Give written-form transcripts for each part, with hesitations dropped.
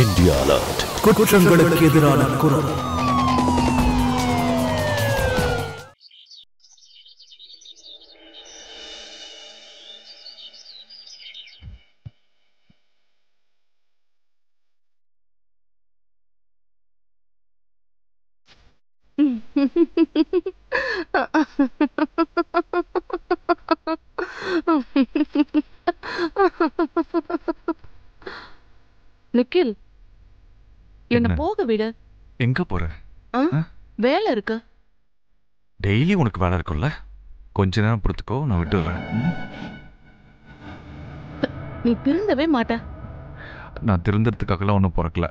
India alert. குற்றங்களுக்கு எதிரான குரல். நிக்கில், என்ன போக விடு. எங்க போற? வேலை இருக்கு. டெய்லி உனக்கு வேலை இருக்கும்ல, கொஞ்ச நேரம் பொறுத்துக்கோ, நான் விட்டு வரேன். நீ திருந்தவே மாட்ட. நான் திருந்தறதுக்காகலாம் ஒன்றும் பிறக்கல.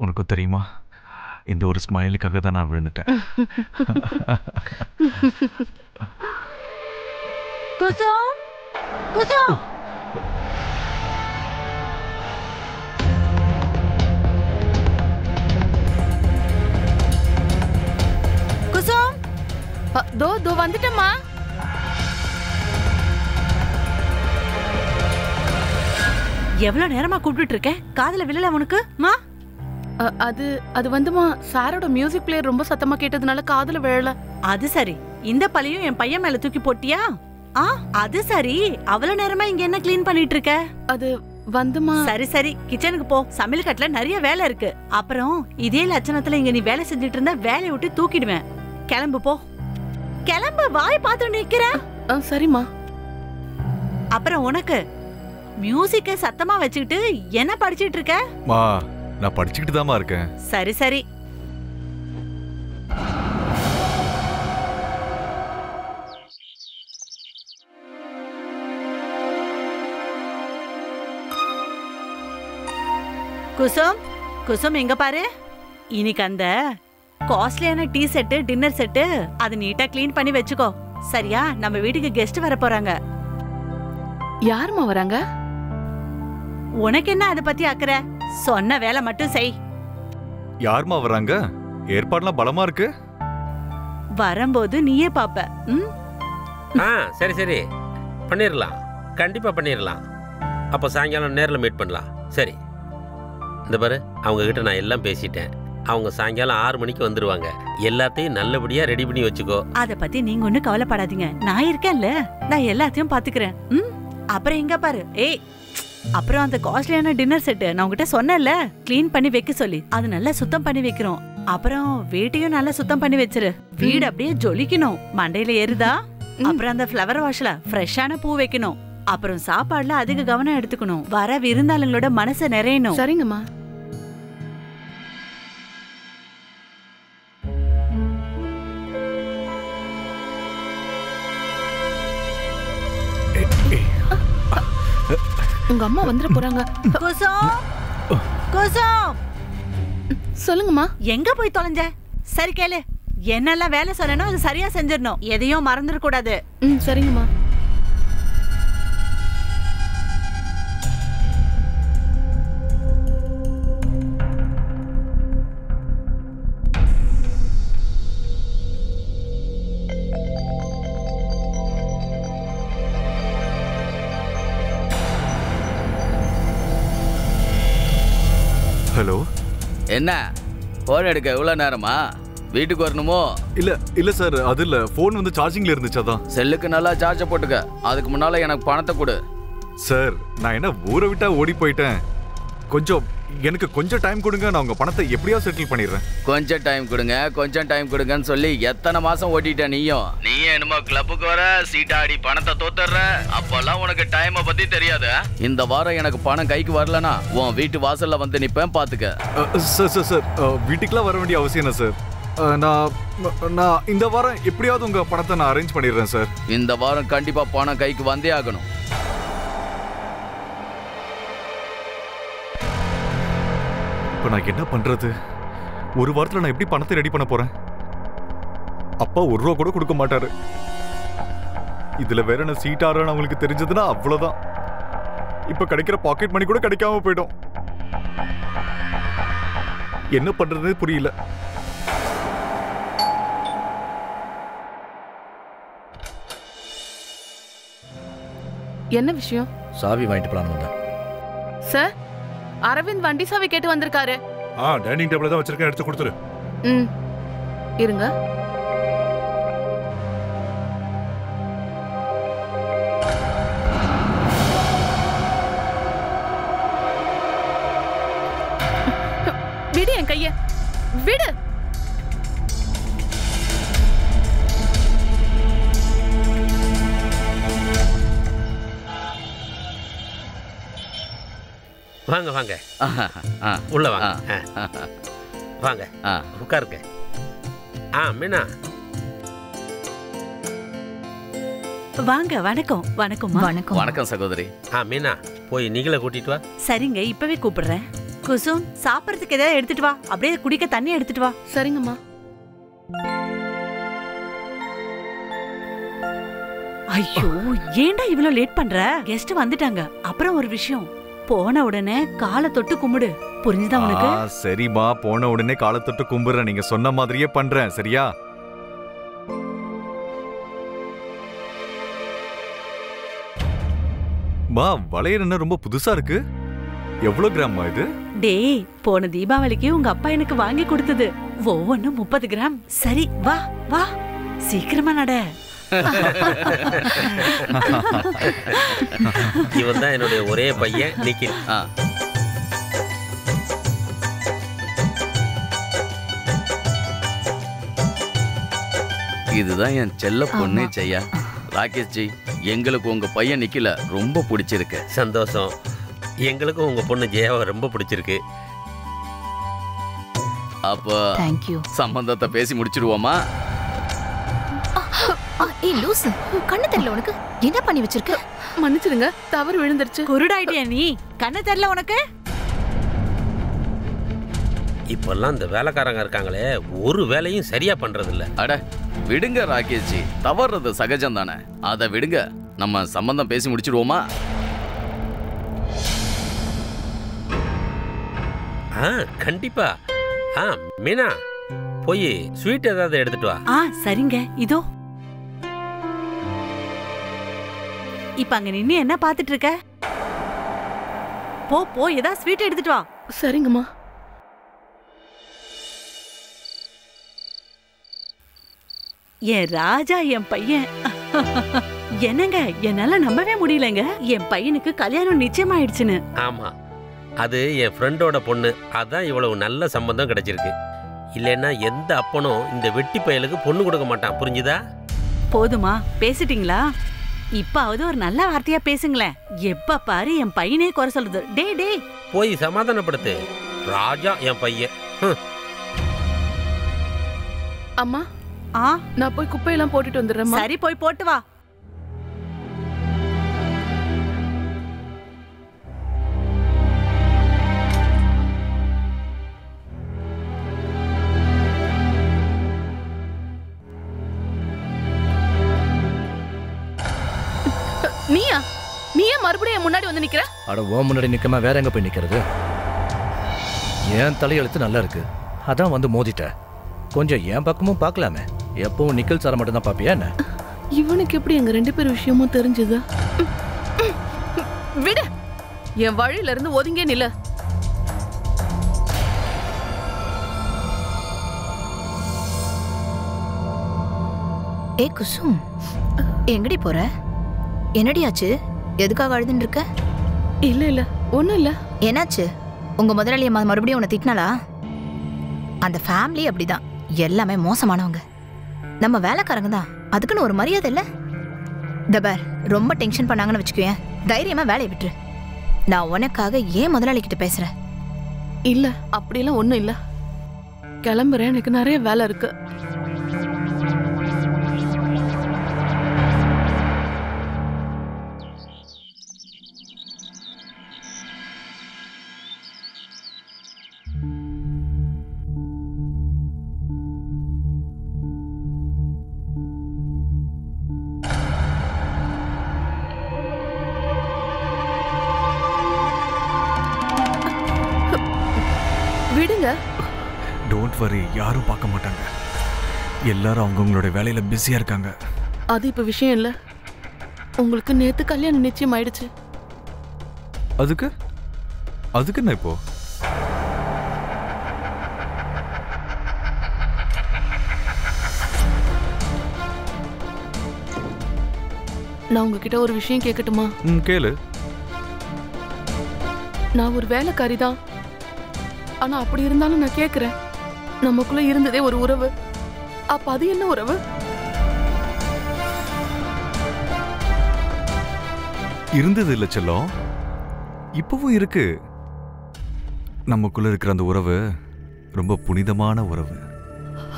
உனக்கு தெரியுமா, இந்த ஒரு ஸ்மைலுக்காக தான் நான் விழுந்துட்டேன். குசும், குசும். குசும், தோ தோ வந்துட்டம்மா. எவ்வளவு நேரமா கூப்பிட்டு இருக்கேன், காதுல விழல உனக்கு? மா, அது அது வந்துமா, சாரோட மியூசிக் பிளேயர் ரொம்ப சத்தமா கேட்டதுனால காதுல விழல. அது சரி, இந்த பழையும் என் பையன் மேல தூக்கி போட்டியா? அது சரி, அவ்வளவு நேரமா இங்க என்ன கிளீன் பண்ணிட்டு இருக்க? அது வந்துமா. சரி சரி, கிச்சனுக்கு போ, சமையல் கட்டுல நிறைய வேலை இருக்கு. அப்புறம் இதே லட்சணத்துல இங்க நீ வேலை செஞ்சுட்டு இருந்தா வேலையை விட்டு தூக்கிடுவேன். கிளம்பு போ, கிளம்பு. வாய் பார்த்து நிக்கிற. சரிம்மா. அப்புறம் உனக்கு மியூசிக்க சத்தமா வச்சுக்கிட்டு என்ன படிச்சிட்டு இருக்க? மா, நான் படிச்சுக்கிட்டு தாமா இருக்கேன். சரி சரி. குசும், குசும் எங்க பாரு. இன்னைக்கு அந்த காஸ்ட்லியான டீ செட்டு, டின்னர் செட்டு, அது நீட்டா கிளீன் பண்ணி வச்சுக்கோ. சரியா? நம்ம வீட்டுக்கு கெஸ்ட் வர போறாங்க. யாருமா வராங்க? உனக்கு என்ன அதை பத்தி அக்கறை? சொன்ன வேலை மட்டும் செய். யாருமா வராங்க? ஏற்பாடுலாம் பலமா இருக்கு. வரும்போது நீயே பாப்ப. சரி சரி, பண்ணிடலாம், கண்டிப்பா பண்ணிடலாம். அப்போ சாயங்காலம் நேரில் மீட் பண்ணலாம். சரி, இந்த பாரு, அவங்க கிட்ட நான் எல்லாம் பேசிட்டேன். அவங்க சாயங்காலம் 6 மணிக்கு வந்துருவாங்க. எல்லாத்தையும் நல்லபடியா ரெடி பண்ணி வச்சுக்கோ. அத பத்தி நீங்க ஒண்ணும் கவலைப்படாதீங்க, நான் இருக்கேன்ல, நான் எல்லாத்தையும் பாத்துக்கிறேன். அப்புறம் எங்க பாரு. ஏய், அப்புறம் அந்த காஸ்ட்லியான டின்னர் செட் நான் உங்ககிட்ட சொன்னேன்ல, கிளீன் பண்ணி வைக்க சொல்லி, அது நல்லா சுத்தம் பண்ணி வைக்கிறோம். அப்புறம் வீட்டையும் நல்லா சுத்தம் பண்ணி வச்சிரு. வீடு அப்படியே ஜொலிக்கணும், மண்டையில ஏறுதா. அப்புறம் அந்த ஃப்ளவர் வாஷ்ல ஃப்ரெஷ்ஷான பூ வைக்கணும். அப்புறம் சாப்பாடுல அதிக கவனம் எடுத்துக்கணும். வர விருந்தாளங்களோட மனசை நிறையணும். சரிங்கம்மா. உங்க அம்மா வந்துட போறாங்க. குசும், குசும், சொல்லுங்கம்மா. எங்க போய் தொலைஞ்ச? சரி கேளு, என்னெல்லாம் வேலை சொல்லணும் அது சரியா செஞ்சிடணும். எதையும் மறந்துட கூடாது. சரிங்கம்மா. ஹலோ. என்ன போன் எடுக்க எவ்வளவு நேரமா? வீட்டுக்கு வரணுமோ? இல்ல சார், அது இல்ல, போன் வந்து சார்ஜிங்ல இருந்துச்சு. அதான். செல்லுக்கு நல்லா சார்ஜ் போட்டுக்க. அதுக்கு முன்னால எனக்கு பணத்தை கொடு. சார், நான் என்ன ஊரை விட்டா ஓடி போயிட்டேன். எனக்கு கொஞ்சம் டைம் கொடுங்க, நான் உங்க பணத்தை எப்படியா செட்டில் பண்ணிடுறேன். கொஞ்சம் டைம் கொடுங்க, கொஞ்சம் டைம் கொடுங்கன்னு சொல்லி எத்தனை மாசம் ஓட்டிட்ட நீயும்? நீயே என்னமோ கிளப்புக்கு வர, சீட்டாடி பணத்தை தோத்துற. அப்பெல்லாம் உனக்கு டைமை பத்தி தெரியாது. இந்த வாரம் எனக்கு பணம் கைக்கு வரலனா உன் வீட்டு வாசல்ல வந்து நிப்பேன், பாத்துக்க. சார், வீட்டுக்குலாம் வர வேண்டிய அவசியம் என்ன சார்? நான் இந்த வாரம் எப்படியாவது உங்க பணத்தை நான் அரேஞ்ச் பண்ணிடுறேன் சார். இந்த வாரம் கண்டிப்பா பணம் கைக்கு வந்தே ஆகணும். இப்ப நான் என்ன பண்றது? ஒரு வாரத்துல நான் எப்படி பணத்தை ரெடி பண்ண போறேன்? அப்பா 1 ரூபா கூட கொடுக்க மாட்டாரு. இதுல வேற என்ன சீட்டாரன்னு அவங்களுக்கு தெரிஞ்சதுன்னா அவ்வளவுதான். இப்ப கிடைக்கிற பாக்கெட் மணி கூட கிடைக்காம போயிடும். என்ன பண்றதுன்னு புரியல. என்ன விஷயம்? சாவி வாங்கிட்டு போலாம் வந்தேன். சார், அரவிந்த் வண்டி சாவி கேட்டு வந்திருக்காரு. டைனிங் டேபிள்ல தான் வச்சிருக்கேன், எடுத்து கொடுத்துரு. இருங்க. விடு என் கைய, விடு. வாங்க வாங்க, உள்ள வாங்க. வாங்க உட்காருங்க. மீனா வாங்க. வணக்கம். வணக்கம் வணக்கம். வணக்கம் சகோதரி. மீனா போய் நீங்களே கூட்டிட்டு வா. சரிங்க, இப்பவே கூப்பிடுறேன். குசும், சாப்பிடறதுக்கு ஏதாவது எடுத்துட்டு வா. அப்படியே குடிக்க தண்ணி எடுத்துட்டு வா. சரிங்கம்மா. ஐயோ, ஏன்டா இவ்வளவு லேட் பண்ற? கெஸ்ட் வந்துட்டாங்க. அப்புறம் ஒரு விஷயம், போன உடனே காலை தொட்டு கும்பிடு. புரிஞ்சுதா உனக்கு? சரிமா, போன உடனே காலை தொட்டு கும்பிடுறேன். நீங்க சொன்ன மாதிரியே பண்றேன். சரியா? மா, வளையல் என்ன ரொம்ப புதுசா இருக்கு. எவ்வளவு கிராம்மா இது? டேய், போன தீபாவளிக்கு உங்க அப்பா எனக்கு வாங்கி கொடுத்தது. ஒவ்வொன்னும் 30 கிராம். சரி, வா வா, சீக்கிரமா நட. இவன் தான் என்னுடைய ஒரே பையன் நிக்கில். இதுதான் என் செல்ல பொண்ணு ஜெயா. ராகேஷ் ஜி, எங்களுக்கு உங்க பையன் நிக்கில ரொம்ப பிடிச்சிருக்கு. சந்தோஷம். எங்களுக்கும் உங்க பொண்ணு ஜெயாவை ரொம்ப பிடிச்சிருக்கு. அப்ப சம்பந்தத்தை பேசி முடிச்சிடுவோமா? ஏய் லூசு, கண்ணு தெரியல உனக்கு? என்ன பண்ணி வச்சிருக்க? மன்னிச்சிடுங்க, தவறு விழுந்துருச்சு. குருடாயிட்டியா நீ? கண்ணு தெரியல உனக்கு? இப்பெல்லாம் இந்த வேலைக்காரங்க இருக்காங்களே, ஒரு வேலையும் சரியா பண்றது இல்ல. அட விடுங்க ராகேஷ் ஜி, தவறுறது சகஜம் தானே. அதை விடுங்க, நம்ம சம்பந்தம் பேசி முடிச்சிடுவோமா? கண்டிப்பா. மீனா, போய் ஸ்வீட் ஏதாவது எடுத்துட்டு வா. சரிங்க, இதோ. இப்ப அங்க நின்னு என்ன பாத்துட்டு இருக்க? போ போ, ஏதாவது ஸ்வீட் எடுத்துட்டு வா. சரிங்கம்மா. என் ராஜா, என் பையன். என்னங்க, என்னால நம்பவே முடியலங்க. என் பையனுக்கு கல்யாணம் நிச்சயமாயிடுச்சுன்னு. ஆமா, அது என் ஃப்ரெண்டோட பொண்ணு. அதான் இவ்வளவு நல்ல சம்பந்தம் கிடைச்சிருக்கு. இல்லைன்னா எந்த அப்பனும் இந்த வெட்டி பயலுக்கு பொண்ணு கொடுக்க மாட்டான். புரிஞ்சுதா? போதுமா, பேசிட்டீங்களா? இப்பாவது ஒரு நல்ல வார்த்தையா பேசுங்களேன். எப்ப பாரு என் பையனே குறை சொல்லுது. டே டே, போய் சமாதானப்படுத்து. ராஜா என் பையன். அம்மா, நான் போய் குப்பையெல்லாம் போட்டுட்டு வந்துடுறேன். சரி, போய் போட்டு வா. நீயா மறுபடியும் முன்னாடி வந்து நிக்கிற? அட, ஓ முன்னாடி நிக்காம வேற எங்க போய் நிக்கிறது? என் தலையெழுத்து நல்லா இருக்கு, அதான் வந்து மோதிட்ட. கொஞ்சம் என் பக்கமும் பார்க்கலாமே. எப்பவும் நிக்கல் சார மட்டும் தான் பாப்பியா என்ன? இவனுக்கு எப்படி எங்க 2 பேர் விஷயமும் தெரிஞ்சது? விடு, என் வழியில இருந்து ஒதுங்கே நில்ல. ஏ குசும், எங்கடி போற? என்னடியாச்சு? எதுக்காக அழுதுன்னு இருக்க? இல்ல இல்ல, ஒண்ணும் இல்ல. என்னாச்சு? உங்க முதலாளி அம்மா மறுபடியும் உன்னை திட்டினாளா? அந்த ஃபேமிலி அப்படிதான், எல்லாமே மோசமானவங்க. நம்ம வேலைக்காரங்க தான், அதுக்குன்னு ஒரு மரியாதை இல்ல. தபார், ரொம்ப டென்ஷன் பண்ணாங்கன்னு வச்சுக்குவேன், தைரியமா வேலையை விட்டுரு. நான் உனக்காக ஏன் முதலாளி கிட்ட பேசுறேன். இல்ல, அப்படியெல்லாம் ஒண்ணும் இல்ல. கிளம்புறேன், எனக்கு நிறைய வேலை இருக்கு. விடுங்க. டோன்ட் வரி, யாரும் பார்க்க மாட்டாங்க. எல்லாரும் அவங்கவங்களோட வேலையில பிஸியா இருக்காங்க. அது இப்ப விஷயம் இல்ல. உங்களுக்கு நேத்து கல்யாணம் நிச்சயம் ஆயிடுச்சு. அதுக்கு அதுக்கு என்ன இப்போ? நான் உங்ககிட்ட ஒரு விஷயம் கேட்கட்டுமா? கேளு. நான் ஒரு வேலைக்காரி தான். ஆனா அப்படி இருந்தாலும் நான் கேக்குறேன், நமக்குள்ள இருந்ததே ஒரு உறவு. அப்ப அது என்ன உறவு? இருந்தது இல்ல செல்லம், இப்பவும் இருக்கு. நமக்குள்ள இருக்கிற அந்த உறவு ரொம்ப புனிதமான உறவு.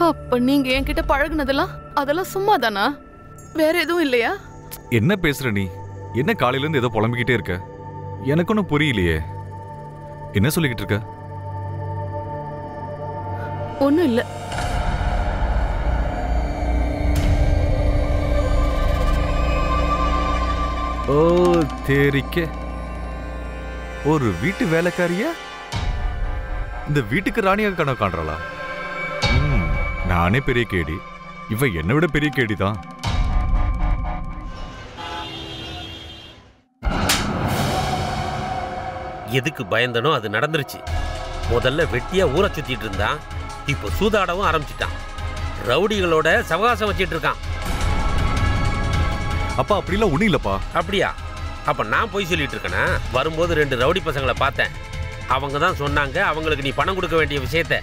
அப்ப நீங்க என்கிட்ட பழகுனதெல்லாம் அதெல்லாம் சும்மா தானா? வேற எதுவும் இல்லையா? என்ன பேசுற நீ? என்ன காலையில இருந்து ஏதோ புலம்பிக்கிட்டே இருக்க? எனக்கு ஒன்னும் புரியலையே. என்ன சொல்லிக்கிட்டு இருக்க? ஒண்ணும் இல்ல. ஓ தேரிக்க, ஒரு வீட்டு வேலைக்காரிய இந்த வீட்டுக்கு ராணியாக கனவு காண்றாளா? நானே பெரிய கேடி, இவ என்னை விட பெரிய கேடிதான். எதுக்கு பயந்தனோ அது நடந்துருச்சு. முதல்ல வெட்டியா ஊரை சுத்திட்டு இருந்தான், இப்போ சூதாடவும் ஆரம்பிச்சிட்டான். ரவுடிகளோட சவகாசம் வச்சிட்டு இருக்கான். அப்பா அப்படிலாம் ஒண்ணும் இல்லப்பா. அப்படியா? அப்ப நான் போய் சொல்லிட்டு இருக்கேனா? வரும்போது 2 ரவுடி பசங்களை பார்த்தேன். அவங்க தான் சொன்னாங்க அவங்களுக்கு நீ பணம் கொடுக்க வேண்டிய விஷயத்த.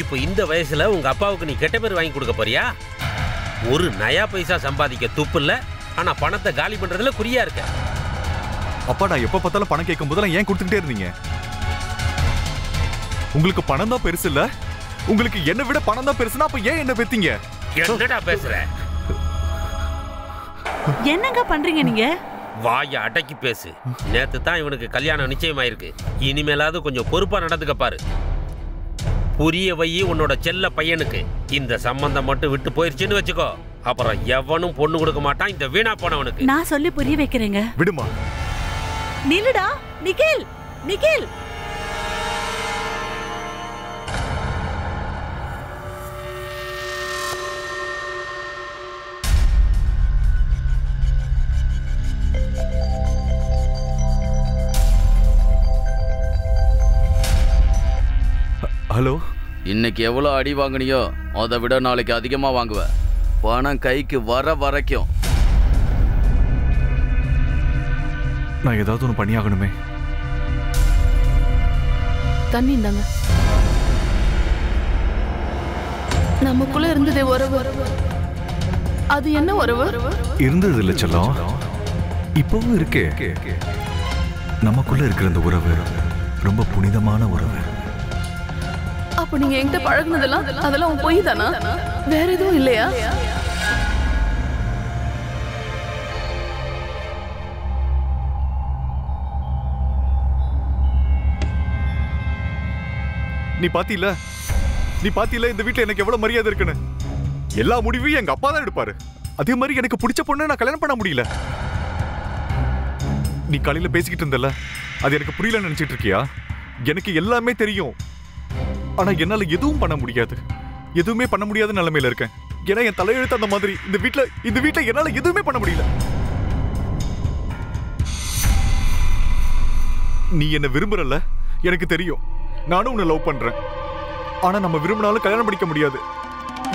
இப்போ இந்த வயசுல உங்க அப்பாவுக்கு நீ கெட்ட பேர் வாங்கி கொடுக்க போறியா? ஒரு நயா பைசா சம்பாதிக்க துப்பு இல்ல, ஆனா பணத்தை காலி பண்றதுல குறியா இருக்க. அப்பா நான் எப்ப பார்த்தாலும் பணம் கேட்கும் போதெல்லாம் ஏன் கொடுத்துக்கிட்டே இருந்தீங்க? உங்களுக்கு பணம் தான் பெருசு இல்ல? உங்களுக்கு என்ன விட பணம் தான் பெருசுனா அப்ப ஏன் என்ன பெத்தீங்க? என்னடா பேசுற? என்னங்க பண்றீங்க நீங்க? வாய அடக்கி பேசு. நேத்து தான் இவனுக்கு கல்யாணம் நிச்சயமாயிருக்கு. இனிமேலாவது கொஞ்சம் பொறுப்பா நடந்துக்க பாரு. புரிய வை உன்னோட செல்ல பையனுக்கு. இந்த சம்பந்தம் மட்டும் விட்டு போயிருச்சுன்னு வச்சுக்கோ, அப்புறம் எவனும் பொண்ணு கொடுக்க மாட்டான் இந்த வீணா போனவனுக்கு. நான் சொல்லி புரிய வைக்கிறேங்க. விடுமா. நில்லுடா நிகில், நிகில். ஹலோ. இன்னைக்கு எவ்வளவு அடி வாங்குனியோ அதை விட நாளைக்கு அதிகமா வாங்குவ. பணம் கைக்கு வர வரைக்கும். நான் ஏதாவது ஒன்று பண்ணியாகணுமே. தண்ணி இந்தாங்க. நமக்குள்ள இருந்ததே உறவு. அது என்ன உறவு? இருந்தது இல்ல செல்லம், இப்பவும் இருக்கே. நமக்குள்ள இருக்கிற அந்த உறவு ரொம்ப புனிதமான உறவு. அப்ப நீங்க என்கிட்ட பழகுனதெல்லாம் அதெல்லாம் பொய் தானா? வேற எதுவும் இல்லையா? நீ பாத்தீல இந்த வீட்டுல எனக்கு எவ்வளவு மரியாதை இருக்குன்னு. எல்லா முடிவையும் எங்க அப்பா தான் எடுப்பாரு. அதே மாதிரி எனக்கு பிடிச்ச பொண்ணு நான் கல்யாணம் பண்ண முடியல. நீ காலையில பேசிக்கிட்டு இருந்தல, அது எனக்கு புரியல நினைச்சிட்டு இருக்கியா? எனக்கு எல்லாமே தெரியும், ஆனா என்னால எதுவும் பண்ண முடியாது. எதுவுமே பண்ண முடியாத நிலைமையில இருக்கேன். ஏன்னா என் தலையெழுத்து அந்த மாதிரி. இந்த வீட்டுல என்னால எதுவுமே பண்ண முடியல. நீ என்ன விரும்புறல்ல, எனக்கு தெரியும். நானும் உன்னை லவ் பண்றேன். ஆனா நம்ம விரும்பினாலும் கல்யாணம் பண்ணிக்க முடியாது.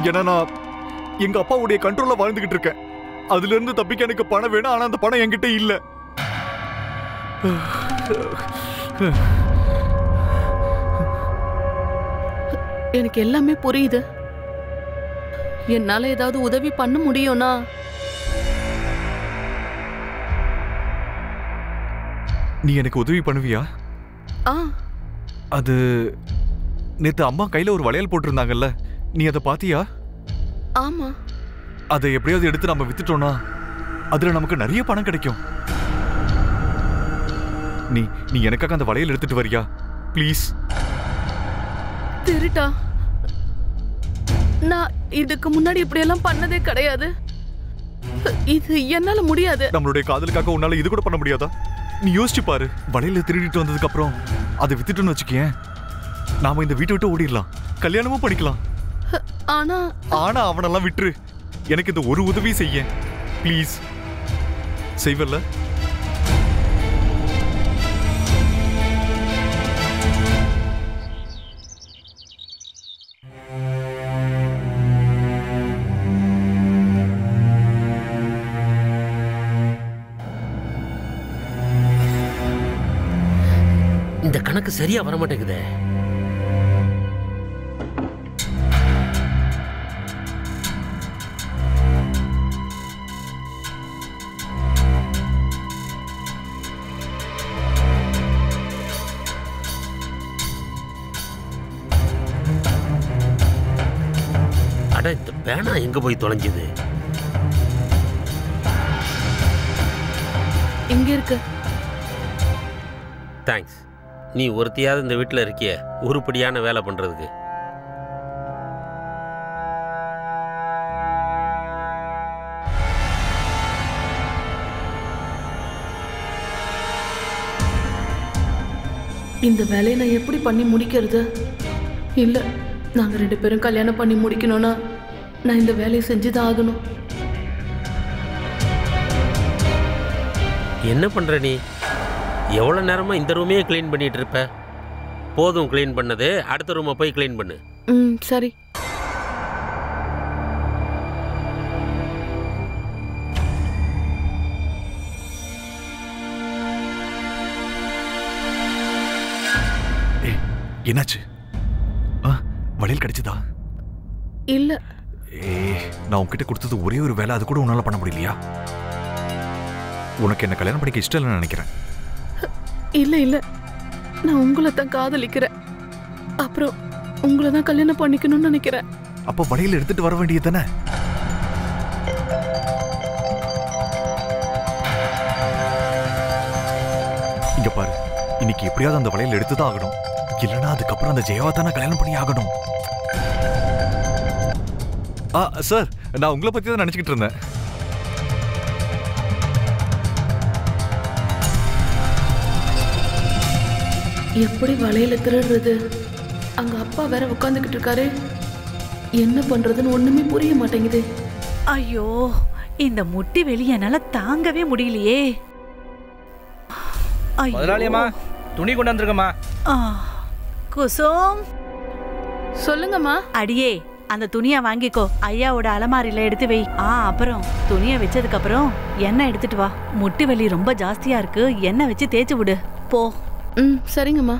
ஏன்னா நான் எங்க அப்பாவுடைய கண்ட்ரோல்ல வாழ்ந்துகிட்டு இருக்கேன். அதுல இருந்து தப்பிக்க எனக்கு பணம் வேணும், ஆனா அந்த பணம் என்கிட்ட இல்ல. எனக்கு எல்லாமே புரியுது. என்னால ஏதாவது உதவி பண்ண முடியும்னா நீ எனக்கு உதவி பண்ணுவியா? அது நேத்து அம்மா கையில ஒரு வளையல் போட்டிருந்தாங்கல்ல, நீ அதை பாத்தியா? ஆமா. அதை எப்படியாவது எடுத்து நம்ம வித்துட்டோம்னா அதுல நமக்கு நிறைய பணம் கிடைக்கும். நீ எனக்காக அந்த வளையல் எடுத்துட்டு வரியா ப்ளீஸ்? திருட்டா? நான் இதுக்கு முன்னாடி இப்படி எல்லாம் பண்ணதே கிடையாது. இது என்னால முடியாது. நம்மளுடைய காதலுக்காக உன்னால இது கூட பண்ண முடியாதா? நீ யோசிச்சு பாரு. வளையல திருடிட்டு வந்ததுக்கு அப்புறம் அதை வித்துட்டோன்னு வச்சுக்கேன், நாம இந்த வீட்டை விட்டு ஓடிடலாம், கல்யாணமும் பண்ணிக்கலாம். ஆனா அவனெல்லாம் விட்டுரு. எனக்கு இந்த ஒரு உதவி செய்ய ப்ளீஸ். செய்வல்ல? இந்த கணக்கு சரியா வர மாட்டேங்குதே. அட, இந்த பேனா எங்க போய் தொலைஞ்சது? இங்க இருக்கு. தேங்க்ஸ். நீ ஒருத்தியாவது இந்த வீட்டில் இருக்கிய உருப்படியான வேலை பண்றதுக்கு. இந்த வேலையை நான் எப்படி பண்ணி முடிக்கிறது? இல்ல, நாங்க 2 பேரும் கல்யாணம் பண்ணி முடிக்கணும்னா நான் இந்த வேலையை செஞ்சுதான் ஆகணும். என்ன பண்ற நீ? எவ்வளோ நேரமா இந்த ரூமையே க்ளீன் பண்ணிட்டு இருப்ப? போதும் க்ளீன் பண்ணது, அடுத்த ரூமை போய் க்ளீன் பண்ணு. சரி. என்னாச்சு? வளையல் கிடைச்சதா? இல்ல. நான் உன்கிட்ட கொடுத்தது ஒரே ஒரு வேலை, அது கூட உன்னால பண்ண முடியலையா? உனக்கு என்ன கல்யாணம் பண்ணிக்க இஷ்டம் இல்லைன்னு நினைக்கிறேன். இல்ல இல்ல, நான் உங்களை தான் காதலிக்கிறேன். அப்புறம் உங்களை தான் கல்யாணம் பண்ணிக்கணும்னு நினைக்கிறேன். அப்ப வளையல் எடுத்துட்டு வர வேண்டியது தானே? இங்க பாரு, இன்னைக்கு எப்படியாவது அந்த வளையல் எடுத்துதான் ஆகணும். இல்லைன்னா அதுக்கப்புறம் அந்த ஜெயாவை தானே கல்யாணம் பண்ணி ஆகணும். சார், நான் உங்களை பத்தி தான் நினைச்சுக்கிட்டு இருந்தேன். எப்படி வளையல திருடுறது? அங்க அப்பா வேற உட்காந்துக்கிட்டு இருக்காரு. என்ன பண்றதுன்னு ஒண்ணுமே புரிய மாட்டேங்குது. ஐயோ, இந்த முட்டி வெளிய என்னால தாங்கவே முடியலையே. முதலாளியம்மா, துணி கொண்டு வந்திருக்கம்மா. குசும், சொல்லுங்கம்மா. அடியே, அந்த துணியை வாங்கிக்கோ. ஐயாவோட அலமாரியில எடுத்து வை. அப்புறம் துணியை வச்சதுக்கு அப்புறம் எண்ணெய் எடுத்துட்டு வா. முட்டி வலி ரொம்ப ஜாஸ்தியா இருக்கு, எண்ணெய் வச்சு தேய்ச்சி விடு போ. சரிங்கம்மா.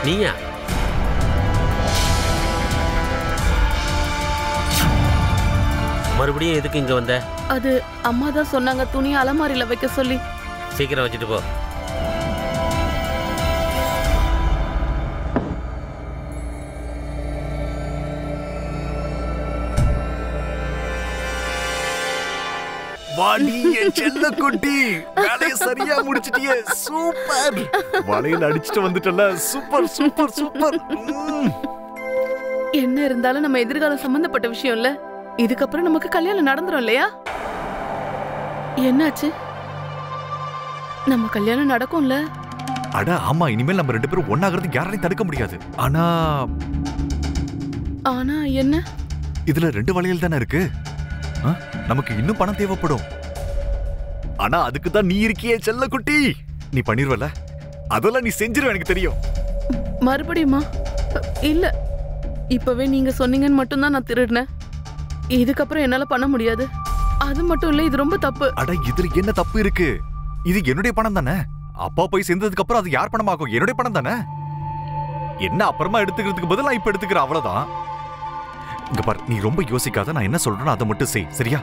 நீயா? மறுபடியும் எதுக்கு இங்க வந்த? அது அம்மா தான் சொன்னாங்க துணியை அலமாரியில வைக்க சொல்லி. சீக்கிரம் வச்சுட்டு போ. வாடி என் செல்ல குட்டி, வேலையை சரியா முடிச்சிட்டியே. சூப்பர். வளையல் அடிச்சிட்டு வந்துட்டல. Super super super. என்ன இருந்தாலும் நம்ம எதிர்காலம் சம்பந்தப்பட்ட விஷயம் இல்ல. இதுக்கப்புறம் நமக்கு கல்யாணம் நடந்துரும் இல்லையா? என்னாச்சு? நம்ம கல்யாணம் நடக்கும்ல? அட ஆமா, இனிமேல் நம்ம 2 பேரும் ஒண்ணாகிறது யாராலையும் தடுக்க முடியாது. ஆனா ஆனா என்ன? இதுல 2 வளையல் தானே இருக்கு. நமக்கு இன்னும் பணம் தேவைப்படும். ஆனா அதுக்கு தான் நீ இருக்கியே செல்ல குட்டி. நீ பண்ணிருவல? அதெல்லாம் நீ செஞ்சிருவ, எனக்கு தெரியும். மறுபடியுமா? இல்ல, இப்பவே நீங்க சொன்னீங்கன்னு மட்டும்தான் நான் திருடினேன். இதுக்கப்புறம் என்னால பண்ண முடியாது. அது மட்டும் இல்ல, இது ரொம்ப தப்பு. அட இதுல என்ன தப்பு இருக்கு? இது என்னுடைய பணம் தானே. அப்பா போய் சேர்ந்ததுக்கு அப்புறம் அது யார் பணமாகும்? என்னுடைய பணம் தானே. என்ன அப்புறமா எடுத்துக்கிறதுக்கு பதிலா நான் இப்ப எடுத்துக்கிறேன், அவ்வளவுதான். இங்க பாரு, நீ ரொம்ப யோசிக்காத. நான் என்ன சொல்றேனோ அதை மட்டும் செய், சரியா?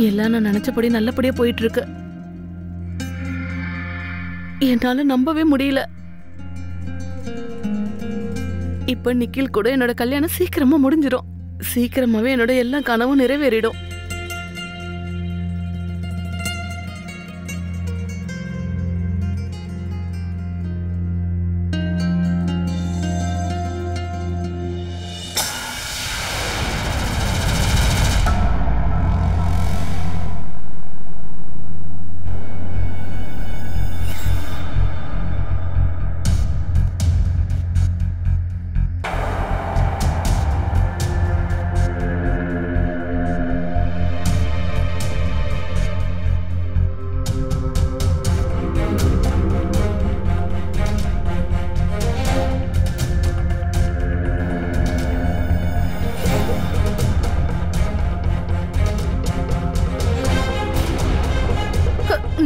எல்லாம் நான் நினைச்சபடி நல்லபடியா போயிட்டு இருக்கு. என்னால நம்பவே முடியல. இப்ப நிக்கில் கூட என்னோட கல்யாணம் சீக்கிரமா முடிஞ்சிடும். சீக்கிரமாவே என்னோட எல்லா கனவும் நிறைவேறிடும்.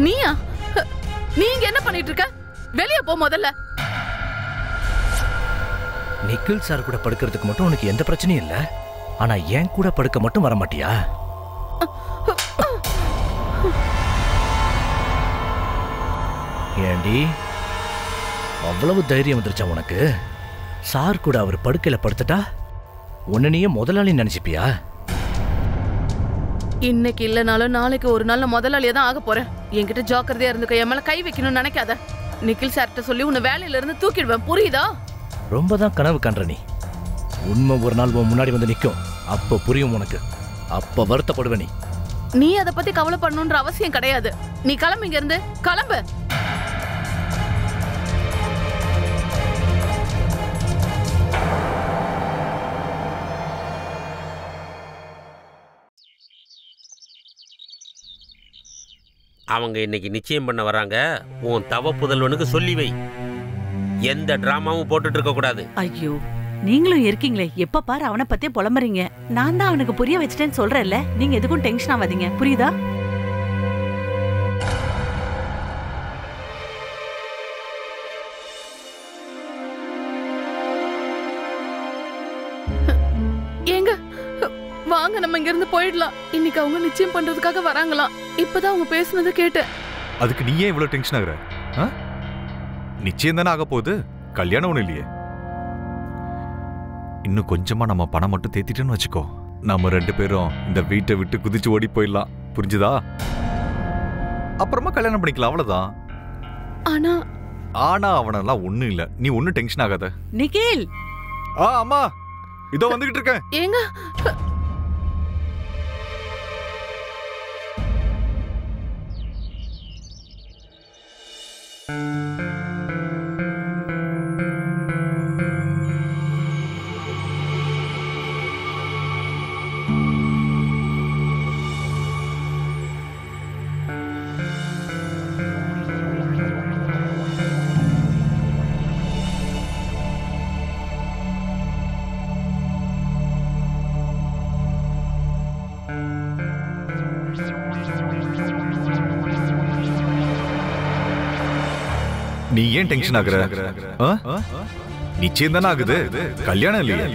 நீயா? நீங்க என்ன பண்ணிட்டு இருக்க? வெளியே போ முதல்ல. நிக்கில் சார் கூட படுக்கிறதுக்கு மட்டும் உனக்கு எந்த பிரச்சனையும் இல்ல. ஆனா என் கூட படுக்க மட்டும் வர மாட்டியா? ஏண்டி அவ்வளவு தைரியம் வந்துருச்சா உனக்கு? சார் கூட அவர் படுக்கையில படுத்துட்டா உன்னையே முதலாளி நினைச்சுப்பியா? இன்னைக்கு இல்லனாலும் நாளைக்கு ஒரு நாள்ல முதலாளியா தான் ஆக போறேன். என்கிட்ட ஜாக்கிரதையா இருந்துக்க. என் மேல கை வைக்கணும்னு நினைக்காத. நிக்கில் சார்ட்ட சொல்லி உன்னை வேலையில இருந்து தூக்கிடுவேன், புரியுதா? ரொம்ப தான் கனவு காண்ற நீ. உண்மை ஒரு நாள் உன் முன்னாடி வந்து நிற்கும். அப்போ புரியும் உனக்கு. அப்ப வருத்தப்படுவ நீ. நீ அதை பத்தி கவலைப்படணும்ன்ற அவசியம் கிடையாது. நீ கிளம்பு, இங்க இருந்து கிளம்பு. அவங்க இன்னைக்கு நிச்சயம் பண்ண வராங்க. உன் தவ புதல்வனுக்கு சொல்லி வை. எந்த டிராமாவும் போட்டுட்டு இருக்க கூடாது. ஐயோ, நீங்களும் இருக்கீங்களே, எப்ப பாரு அவனை பத்தியே புலம்புறீங்க. நான் தான் அவனுக்கு புரிய வச்சிட்டேன்னு சொல்றேன்ல. நீங்க எதுக்கும் டென்ஷன் ஆகாதீங்க, புரியுதா? ஏங்க வாங்க, நம்ம இங்க இருந்து போயிடலாம். இன்னைக்கு அவங்க நிச்சயம் பண்றதுக்காக வராங்களாம். இப்பதான் அவங்க பேசுனதை கேட்டேன். அதுக்கு நீ ஏன் இவ்வளவு டென்ஷன் ஆகுற? நிச்சயம் தானே ஆக போகுது, கல்யாணம் ஒண்ணு இல்லையே. இன்னும் கொஞ்சமா நம்ம பணம் மட்டும் தேத்திட்டோன்னு வச்சுக்கோ, நம்ம 2 பேரும் இந்த வீட்டை விட்டு குதிச்சு ஓடி போயிடலாம். புரிஞ்சுதா? அப்புறமா கல்யாணம் பண்ணிக்கலாம், அவ்வளவுதான். ஆனா ஆனா அவனெல்லாம் ஒண்ணும் இல்ல. நீ ஒன்னும் டென்ஷன் ஆகாத. நிக்கில். அம்மா, இதோ வந்துகிட்டு இருக்கேன். ஏங்க நீ ஏன் டென்ஷன் ஆகுற? நிச்சயம் தானே ஆகுது, கல்யாணம் இல்லையா?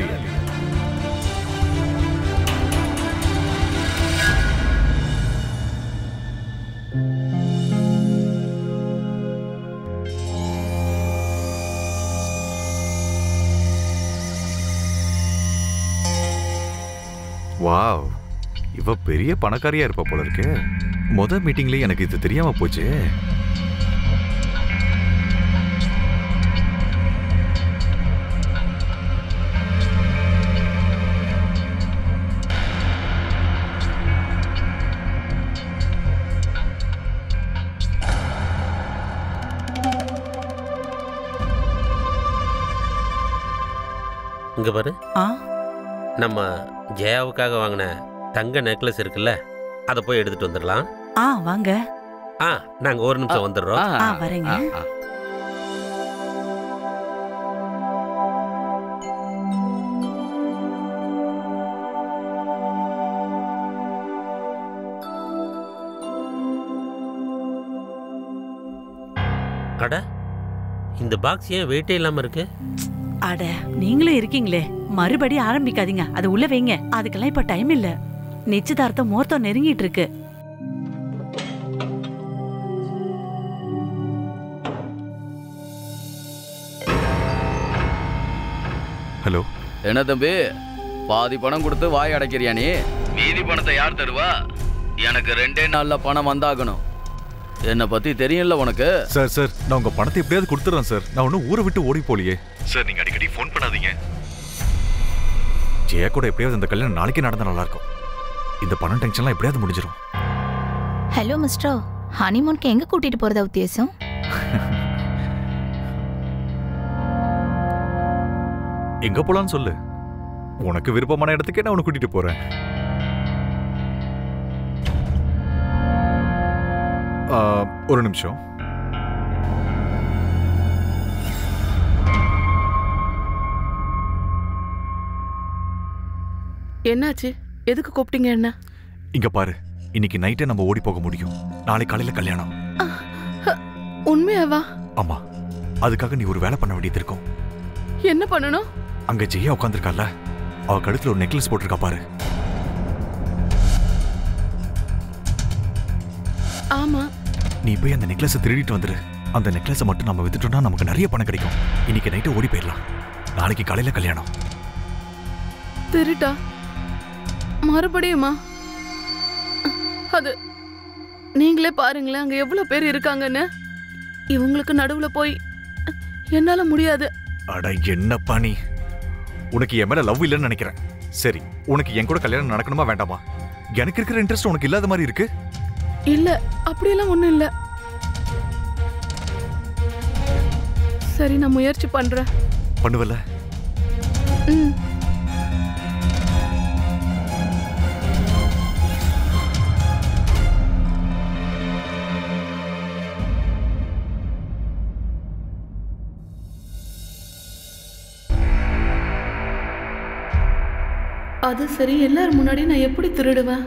வாவ், இவ பெரிய பணக்காரியா இருப்பா போல இருக்கு. முத மீட்டிங்ல எனக்கு இது தெரியாம போச்சு. இங்க பாரு, ஆ, நம்ம ஜெயாவுக்காக வாங்கின தங்க நெக்லஸ் இருக்குல்ல, அதை போய் எடுத்துட்டு வந்துடலாம். ஆ வாங்க. நாங்க ஒரு நிமிஷம் வந்துடுறோம். வரேங்க. அட, இந்த பாக்ஸ் ஏன் வெயிட்டே இல்லாம இருக்கு? அட, நீங்களும் இருக்கீங்களே, மறுபடி ஆரம்பிக்காதீங்க. அதை உள்ள வைங்க. அதுக்கெல்லாம் இப்ப டைம் இல்ல. நிச்சயதார்த்தம் முகூர்த்தம் நெருங்கிட்டு இருக்கு. ஹலோ. என்ன தம்பி, பாதி பணம் கொடுத்து வாய் அடைக்கிறியா நீ? மீதி பணத்தை யார் தருவா? எனக்கு 2 நாள்ல பணம் வந்தாகணும். என்னை பத்தி தெரியும்ல உனக்கு. சார் சார், நான் உங்க பணத்தை எப்படியாவது கொடுத்துறேன் சார். நான் ஒன்றும் ஊரை விட்டு ஓடி போலியே சார். நீங்க அடிக்கடி ஃபோன் பண்ணாதீங்க. ஜெயா கூட எப்படியாவது இந்த கல்யாணம் நாளைக்கே நடந்தா நல்லா இருக்கும். இந்த பணம் டென்ஷன்லாம் எப்படியாவது முடிஞ்சிடும். ஹலோ மிஸ்டர், ஹனிமூனுக்கு எங்க கூட்டிட்டு போறதா உத்தேசம்? எங்க போலான்னு சொல்லு. உனக்கு விருப்பமான இடத்துக்கே நான் உன்னை கூட்டிட்டு போறேன். ஒரு நிமிஷம். என்னாச்சு? எதுக்கு கூப்பிட்டீங்க? என்ன? இங்க பாரு, இன்னைக்கு நைட்டே நம்ம ஓடி போக முடியும். நாளை காலையில கல்யாணம். உண்மையாவா? ஆமா. அதுக்காக நீ ஒரு வேலை பண்ண வேண்டியது இருக்கும். என்ன பண்ணணும்? அங்க ஜெயா உட்காந்துருக்கால, அவ கழுத்துல ஒரு நெக்லஸ் போட்டிருக்கா பாரு. ஆமா. நீ போய் அந்த நெக்லஸை திருடிட்டு வந்துரு. அந்த நெக்லஸை மட்டும் நம்ம வித்துட்டோம்னா நமக்கு நிறைய பணம் கிடைக்கும். இன்னைக்கு நைட்டு ஓடி போயிடலாம். நாளைக்கு காலையில கல்யாணம். திருட்டா? மறுபடியுமா? அது நீங்களே பாருங்களேன், அங்க எவ்வளவு பேர் இருக்காங்கன்னு. இவங்களுக்கு நடுவுல போய் என்னால முடியாது. அட என்னப்பா நீ, உனக்கு என் மேல லவ் இல்லைன்னு நினைக்கிறேன். சரி, உனக்கு என் கூட கல்யாணம் நடக்கணுமா வேண்டாமா? எனக்கு இருக்கிற இன்ட்ரெஸ்ட் உனக்கு இல்லாத மாதிரி இருக்கு. இல்ல, அப்படியெல்லாம் ஒண்ணும் இல்ல. சரி, நான் முயற்சி பண்றேன். பண்ணுவல? அது சரி, எல்லாரும் முன்னாடி நான் எப்படி திருடுவேன்?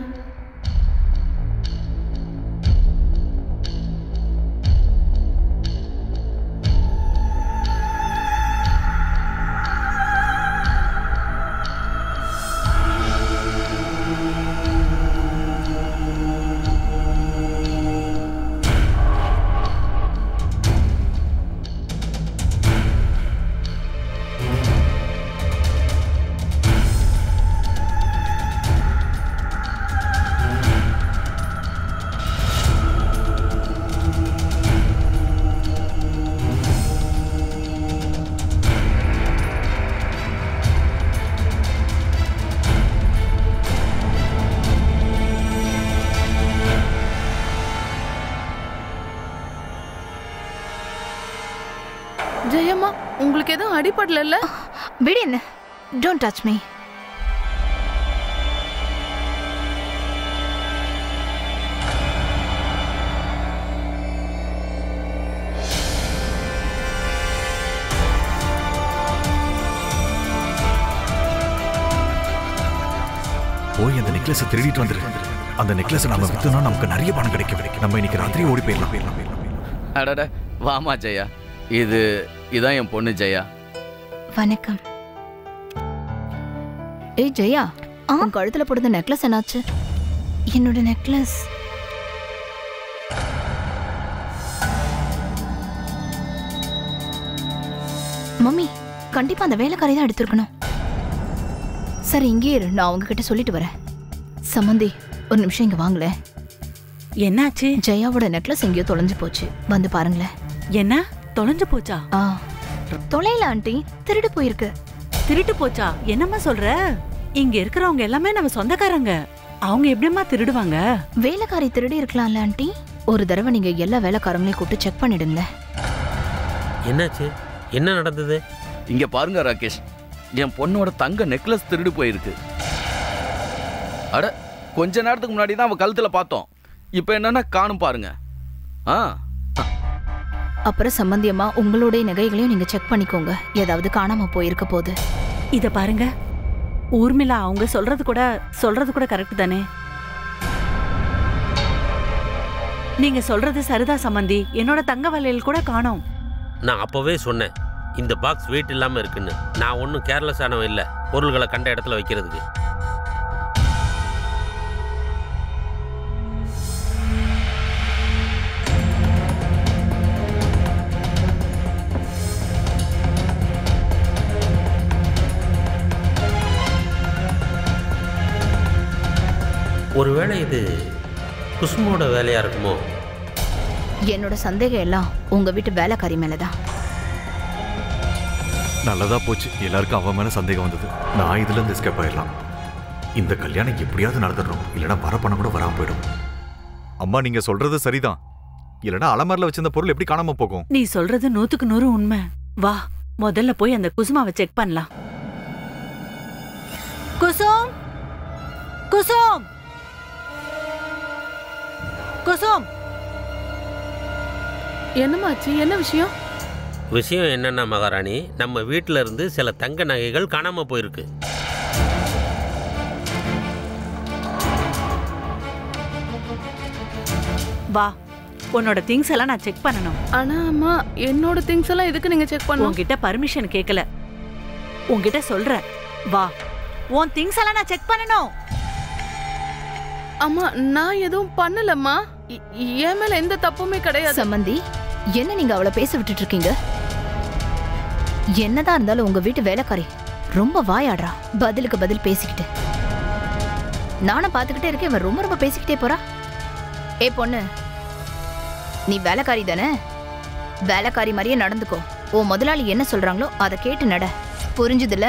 ஜெயம்மா, உங்களுக்கு எதுவும் அடிபடல? விடு என்ன, டோன்ட் டச் மீ. போய் அந்த நெக்லஸை திருடிட்டு வந்துரு. அந்த நெக்லஸை நம்ம வித்தோம்னா நமக்கு நிறைய பணம் கிடைக்கும். நம்ம இன்னைக்கு ராத்திரி ஓடி போயிடலாம். அடட, வாமா ஜெயா. இதான் என் பொண்ணு ஜெயா. வணக்கம். ஏய் ஜெயா, உன் கழுத்துல போடுற நெக்லஸ் என்னாச்சு? என்னோட நெக்லஸ். மம்மி, கண்டிப்பா அந்த வேலைக்காரி தான் எடுத்திருக்கணும். சரி, இங்கே இரு, நான் அவங்க கிட்ட சொல்லிட்டு வரேன். சம்மந்தி, ஒரு நிமிஷம் இங்க வாங்களேன். என்னாச்சு? ஜெயாவோட நெக்லஸ் எங்கேயோ தொலைஞ்சு போச்சு, வந்து பாருங்களேன். என்ன தொலைஞ்சு போச்சா? தொலைல ஆண்டி, திருடு போயிருக்கு. திருட்டு போச்சா? என்னம்மா சொல்ற? இங்க இருக்கிறவங்க எல்லாமே நம்ம சொந்தக்காரங்க. அவங்க எப்படிம்மா திருடுவாங்க? வேலைக்காரி திருடி இருக்கலாம்ல ஆண்டி. ஒரு தடவை நீங்க எல்லா வேலைக்காரங்களையும் கூப்பிட்டு செக் பண்ணிடுங்க. என்னாச்சு? என்ன நடந்தது? இங்க பாருங்க ராகேஷ், என் பொண்ணோட தங்க நெக்லஸ் திருடு போயிருக்கு. அட, கொஞ்ச நேரத்துக்கு முன்னாடி தான் அவ கழுத்துல பார்த்தோம். இப்போ என்னன்னா காணும் பாருங்க. அப்புறம் சம்பந்தியமா உங்களுடைய நகைகளையும் நீங்க செக் பண்ணிக்கோங்க. ஏதாவது காணாம போயிருக்க போது. இத பாருங்க, ஊர்மிளா அவங்க சொல்றது கூட கரெக்ட் தானே? நீங்க சொல்றது சரிதான் சம்பந்தி. என்னோட தங்க வளையல் கூட காணோம். நான் அப்போவே சொன்னேன் இந்த பாக்ஸ் வெயிட் இல்லாமல் இருக்குன்னு. நான் ஒன்றும் கேர்லெஸ் ஆனவன் இல்லை பொருள்களை கண்ட இடத்துல வைக்கிறதுக்கு. ஒருவேளை இது குசுமோட வேலையா இருக்குமோ? என்னோட சந்தேகம் எல்லாம் உங்க வீட்டு வேலைக்காரி மேலதான். நல்லதா போச்சு, எல்லாருக்கும் அவன் மேல சந்தேகம் வந்தது. நான் இதுல இருந்து எஸ்கேப் ஆயிடலாம். இந்த கல்யாணம் எப்படியாவது நடந்துடணும், இல்லைன்னா வர பணம் கூட வராம போயிடும். அம்மா நீங்க சொல்றது சரிதான், இல்லைன்னா அலமாரில வச்சிருந்த பொருள் எப்படி காணாம போகும்? நீ சொல்றது 100க்கு 100 உண்மை. வா முதல்ல போய் அந்த குசுமாவை செக் பண்ணலாம். குசும் குசும் குசும், என்னமாச்சு? என்ன விஷயம்? விஷயம் என்னன்னா மகாராணி, நம்ம வீட்டில இருந்து சில தங்க நகைகள் காணாம போயிருக்கு. வா உன்னோட திங்ஸ் எல்லாம் நான் செக் பண்ணணும். ஆனா அம்மா, என்னோட திங்ஸ் எல்லாம் எதுக்கு நீங்க செக் பண்ணணும்? உன்கிட்ட பர்மிஷன் கேட்கல, உன்கிட்ட சொல்றேன். வா, உன் திங்ஸ் எல்லாம் நான் செக் பண்ணணும். அம்மா நான் எதுவும் பண்ணலம்மா. என் மேல எந்த தப்புமே கிடையாது. சம்பந்தி, என்ன நீங்க அவளை பேச விட்டுட்டு இருக்கீங்க? என்னதான் இருந்தாலும் உங்க வீட்டு வேலைக்காரி ரொம்ப வாயாடுறா. பதிலுக்கு பதில் பேசிக்கிட்டு நானும் பாத்துக்கிட்டே இருக்கேன். இவன் ரொம்ப ரொம்ப பேசிக்கிட்டே போறா. ஏ பொண்ணு, நீ வேலைக்காரி தானே? வேலைக்காரி மாதிரியே நடந்துக்கோ. உன் முதலாளி என்ன சொல்றாங்களோ அதை கேட்டு நட. புரிஞ்சுதுல?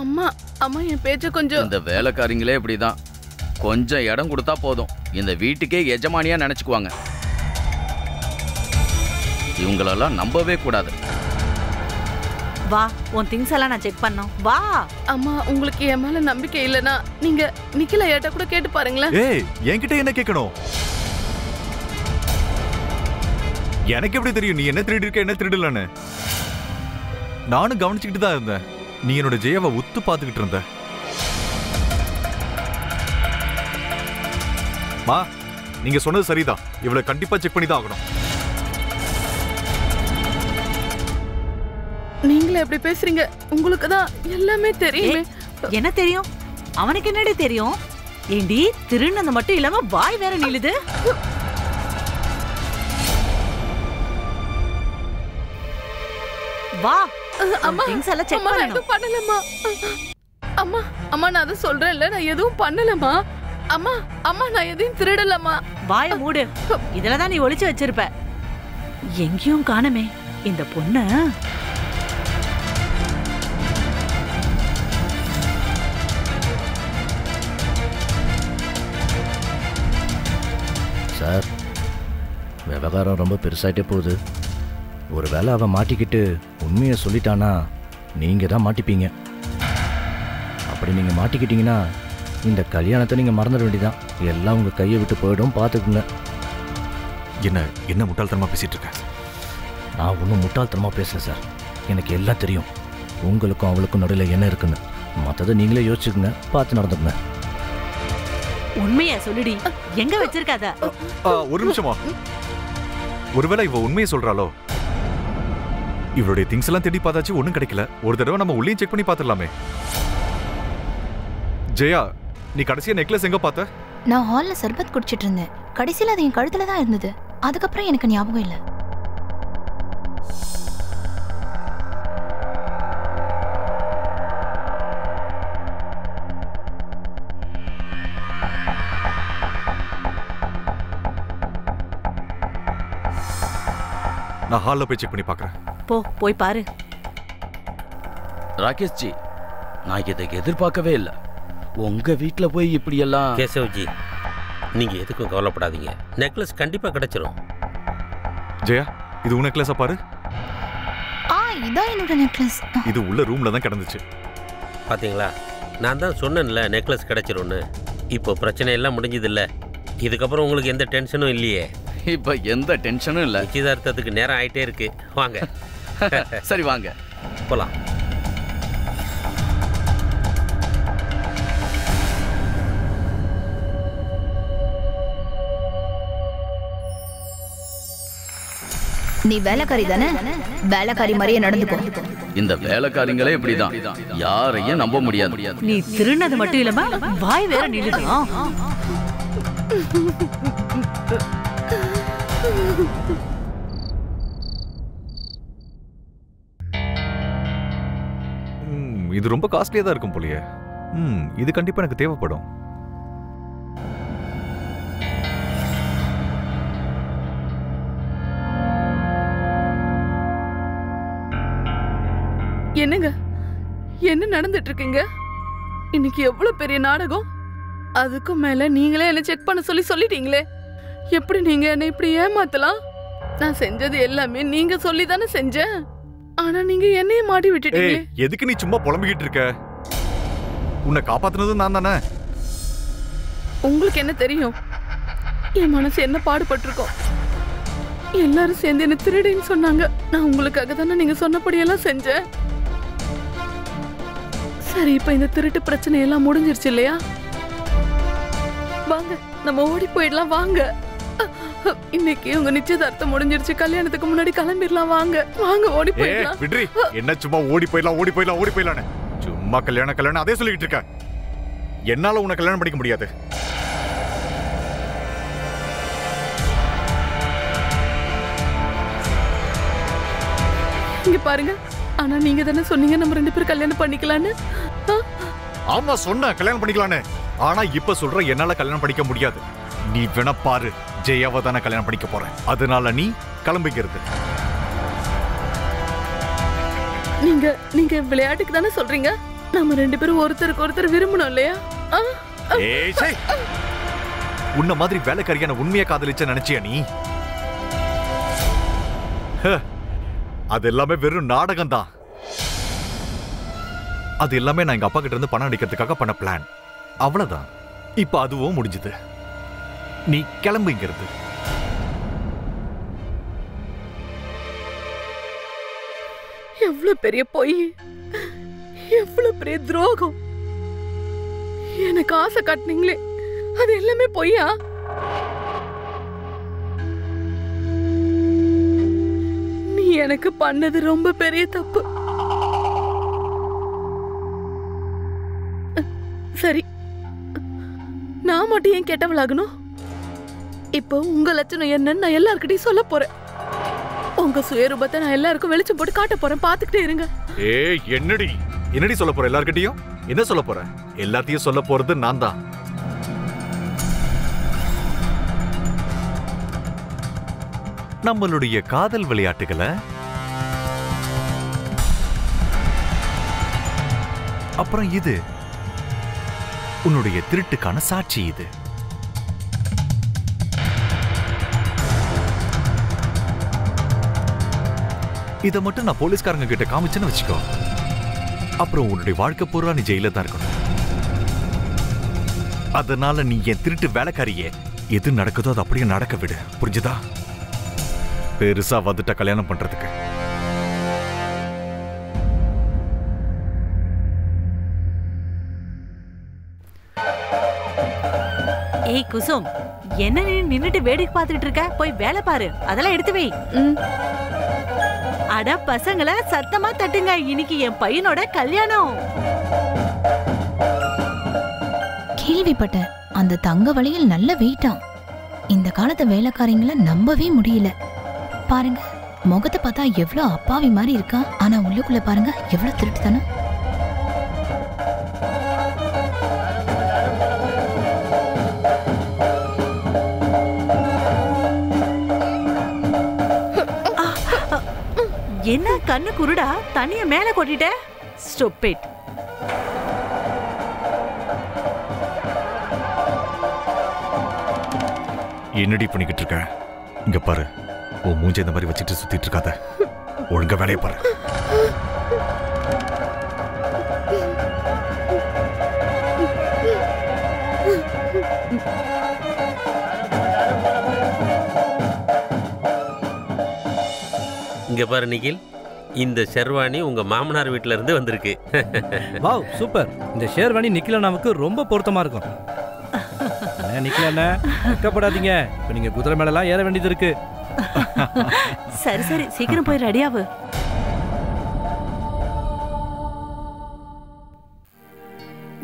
அம்மா அம்மா என் பேச்ச கொஞ்சம். இந்த வேலைக்காரிங்களே இப்படிதான், கொஞ்சம் இடம் கொடுத்தா போதும் இந்த வீட்டுக்கே எஜமானியா நினைச்சுக்குவாங்க. இவங்களெல்லாம் நம்பவே கூடாது. வா, உன் திங்ஸ் எல்லாம் நான் செக் பண்ணோம். வா. அம்மா உங்களுக்கு என் மேல நம்பிக்கை இல்லைன்னா நீங்க நிக்கில ஏட்ட கூட கேட்டு பாருங்களேன். ஏய், என்கிட்ட என்ன கேட்கணும்? எனக்கு எப்படி தெரியும் நீ என்ன திருடி இருக்க என்ன திருடலன்னு? நானும் கவனிச்சுக்கிட்டு தான் இருந்தேன். நீ என்னோட ஜெயாவை உத்து பார்த்துக்கிட்டு இருந்த. மா, நீங்க சொன்னது சரிதான். இவளை கண்டிப்பா செக் பண்ணி தான் ஆகணும். நீங்களே எப்படி பேசுறீங்க? உங்களுக்கு தான் எல்லாமே தெரியுமே. என்ன தெரியும்? அவனுக்கு என்னடி தெரியும்? ஏண்டி திருநது மட்டும் இல்லாம வாய் வேற நிலுது. வா, அம்மா திங்ஸ் எல்லாம் செக் அம்மா நான் பண்ணணும். எதுவும் பண்ணலம்மா. அம்மா அம்மா நான் அதை சொல்றேன்ல, நான் எதுவும் பண்ணலம்மா. அம்மா அம்மா நான் எதையும் திருடலம்மா. வாய மூடு. இதுலதான் நீ ஒளிச்சு வச்சிருப்ப. எங்கேயும் காணுமே இந்த பொண்ணு. சார், விவகாரம் ரொம்ப பெருசாயிட்டே போகுது. ஒருவேளை அவன் மாட்டிக்கிட்டு உண்மையை சொல்லிட்டானா நீங்கள் தான் மாட்டிப்பீங்க. அப்படி நீங்கள் மாட்டிக்கிட்டீங்கன்னா இந்த கல்யாணத்தை நீங்கள் மறந்துட வேண்டியதான். எல்லாம் உங்கள் கையை விட்டு போயிடும், பார்த்துக்குங்க. என்ன முட்டாள்தனமா பேசிட்டு இருக்க? நான் ஒன்றும் முட்டாள்தனமாக பேசல சார். எனக்கு எல்லாம் தெரியும். உங்களுக்கும் அவளுக்கும் நடுவில் என்ன இருக்குன்னு. மற்றதை நீங்களே யோசிச்சுக்குங்க, பார்த்து நடந்துக்குங்க. உண்மையா சொல்லுடி, எங்க வச்சிருக்காத? ஒரு நிமிஷமா. ஒருவேளை இவ உண்மையை சொல்றாளோ? இவளுடைய திங்ஸ் எல்லாம் தேடி பார்த்தாச்சு, ஒன்றும் கிடைக்கல. ஒரு தடவை நம்ம உள்ளேயும் செக் பண்ணி பார்த்துடலாமே. ஜெயா, நீ கடைசியா நெக்லஸ் எங்க பார்த்த? நான் ஹால்ல சர்பத் குடிச்சிட்டு இருந்தேன். கடைசியில் அது என் கழுத்துல தான் இருந்தது. அதுக்கப்புறம் எனக்கு ஞாபகம் இல்லை. நான் ஹால்ல போய் செக் பண்ணி பார்க்கறேன். போய் பாரு. ராகேஷ் ஜி, நான் இதை எதிர்பார்க்கவே இல்லை. உங்க வீட்டுல போய் இப்படி எல்லாம். கேசவ்ஜி, நீங்க எதுக்கும் கவலைப்படாதீங்க. நெக்லஸ் கண்டிப்பா கிடைச்சிரும். ஜெயா, இது உன் நெக்லஸா பாரு. இதான் என்னோட நெக்லஸ். இது உள்ள ரூம்ல தான் கிடந்துச்சு. பாத்தீங்களா, நான் தான் சொன்னேன்ல நெக்லஸ் கிடைச்சிரும்னு. இப்போ பிரச்சனை எல்லாம் முடிஞ்சது இல்ல. இதுக்கப்புறம் உங்களுக்கு எந்த டென்ஷனும் இல்லையே. இப்ப எந்த டென்ஷனும் இல்ல. நிச்சயதார்த்தத்துக்கு நேரம் ஆயிட்டே இருக்கு. வாங்க. சரி வாங்க போலாம். நீ வேலைக்காரி தானே? வேலைக்காரி மாதிரியே நடந்துக்கோ. இந்த வேலைக்காரிங்களே இப்படிதான், யாரையும் நம்ப முடியாது. நீ திருநது மட்டும் இல்லாம வாய் வேற நிலுதான். இது ரொம்ப காஸ்ட்லியா தான் இருக்கும் போலயே. இது கண்டிப்பா எனக்கு தேவைப்படும். என்னங்க என்ன நடந்துட்டு இருக்கீங்க? இன்னைக்கு எவ்வளவு பெரிய நாடகம். அதுக்கும் மேல நீங்களே என்ன செக் பண்ண சொல்லிட்டீங்களே. எப்படி நீங்க என்ன இப்படி ஏமாத்தலாம்? நான் செஞ்சது எல்லாமே நீங்க சொல்லி தானே செஞ்சேன். ஆனா நீங்க என்னைய மாட்டி விட்டுட்டீங்க. எதுக்கு நீ சும்மா புலம்பிக்கிட்டு இருக்க? உன்னை காப்பாத்துனது நான் தானே. உங்களுக்கு என்ன தெரியும்? என் மனசு என்ன பாடுபட்டிருக்கோம். எல்லாரும் சேர்ந்து என்ன திருடின்னு சொன்னாங்க. நான் உங்களுக்காக தானே நீங்க சொன்னபடியெல்லாம் செஞ்சேன். சரி, இப்ப இந்த திருட்டு பிரச்சனை எல்லாம் முடிஞ்சிருச்சு இல்லையா? வாங்க நம்ம ஓடி போயிடலாம். வாங்க, இன்னைக்கு உங்க நிச்சயதார்த்தம் முடிஞ்சிருச்சு. கல்யாணத்துக்கு முன்னாடி கிளம்பிடலாம். வாங்க வாங்க ஓடி போயிடலாம். விட்ரி, என்ன சும்மா ஓடி போயிடலாம். சும்மா கல்யாணம் அதே சொல்லிட்டு இருக்க. என்னால உன்னை கல்யாணம் பண்ணிக்க முடியாது. இங்க பாருங்க, ஆனா நீங்க தானே சொன்னீங்க நம்ம 2 பேரும் கல்யாணம் பண்ணிக்கலான்னு. ஆமா சொன்ன கல்யாணம் பண்ணிக்கலான்னு. ஆனா இப்ப சொல்ற என்னால கல்யாணம் பண்ணிக்க முடியாது. நீ வேணா பாரு, ஜெயாவை தானே கல்யாணம் பண்ணிக்க போற. அதனால நீ கிளம்பிக்கிறது. நீங்க விளையாட்டுக்கு தானே சொல்றீங்க. நம்ம 2 பேரும் ஒருத்தருக்கு ஒருத்தர் விரும்பணும் இல்லையா? உன்ன மாதிரி வேலைக்காரியான உண்மையை காதலிச்ச நினைச்சியா நீ? அது எல்லாமே வெறும் நாடகம் தான். அது எல்லாமே நான் எங்க அப்பா கிட்ட இருந்து பணம் அடிக்கிறதுக்காக பண்ண பிளான். அவ்வளவுதான். இப்ப அதுவும் முடிஞ்சது. நீ கிளம்புங்கிறது. எவ்வளவு பெரிய பொய், எவ்வளவு பெரிய துரோகம். எனக்கு ஆசை காட்டினீங்களே, அது எல்லாமே பொய்யா? நீ எனக்கு பண்ணது ரொம்ப பெரிய தப்பு. சரி, நான் மட்டும் ஏன் கெட்டவளாகணும்? இப்போ உங்க லட்சணம் என்னன்னு நான் எல்லார்கிட்டையும் சொல்ல போறேன். உங்க சுயரூபத்தை நான் எல்லாருக்கும் வெளிச்சம் போட்டு காட்ட போறேன். பாத்துக்கிட்டே இருங்க. என்னடி சொல்ல போற? எல்லார்கிட்டையும் என்ன சொல்ல போற? எல்லாத்தையும் சொல்ல போறது நான் தான். நம்மளுடைய காதல் விளையாட்டுகளை, அப்புறம் இது உன்னுடைய திருட்டுக்கான சாட்சி. இது இதை மட்டும் நான் போலீஸ்காரங்க கிட்ட காமிச்சேன்னு வச்சுக்கோ, அப்புறம் உன்னுடைய வாழ்க்கை பூரா நீ ஜெயில தான் இருக்கணும். அதனால நீ என் திருட்டு வேலைக்காரியே, எது நடக்குதோ அது அப்படியே நடக்க விடு. புரிஞ்சுதா? பெருசா வந்துட்ட கல்யாணம் பண்றதுக்கு. ஏய் குசும், என்ன நீ நின்னுட்டு வேடிக்கை பார்த்துட்டு இருக்க? போய் வேலை பாரு. அதெல்லாம் எடுத்து வை. அட பசங்களை சத்தமா தட்டுங்க, இன்னைக்கு என் பையனோட கல்யாணம். கேள்விப்பட்டேன், அந்த தங்க வளையல் நல்ல வெயிட்டாம். இந்த காலத்து வேலைக்காரங்களை நம்பவே முடியல. பாருங்க, முகத்தை பார்த்தா எவ்வளவு அப்பாவி மாதிரி இருக்கா, ஆனா உள்ளுக்குள்ள பாருங்க எவ்வளவு திருட்டுத்தனம். என்ன கண்ணு குருடா, தண்ணிய மேல கொட்டிட்ட. ஸ்டூபிட். என்னடி பண்ணிக்கிட்டு இருக்க? இங்க பாரு, உன் மூஞ்ச இந்த மாதிரி வச்சுட்டு சுத்திட்டு இருக்காத. ஒழுங்கா வேலையை பாரு. இங்க பாரு நிகில், இந்த ஷெர்வானி உங்க மாமனார் வீட்ல இருந்து வந்திருக்கு. Wow super. இந்த ஷேர்வானி நிக்கில் அண்ணாவுக்கு ரொம்ப பொருத்தமா இருக்கும். நிக்கில் அண்ணா வெக்கப்படாதீங்க, இப்போ நீங்க குதிரை மேலலாம் ஏற வேண்டியது இருக்கு. சரி சரி, சீக்கிரம் போய் ரெடியாவு.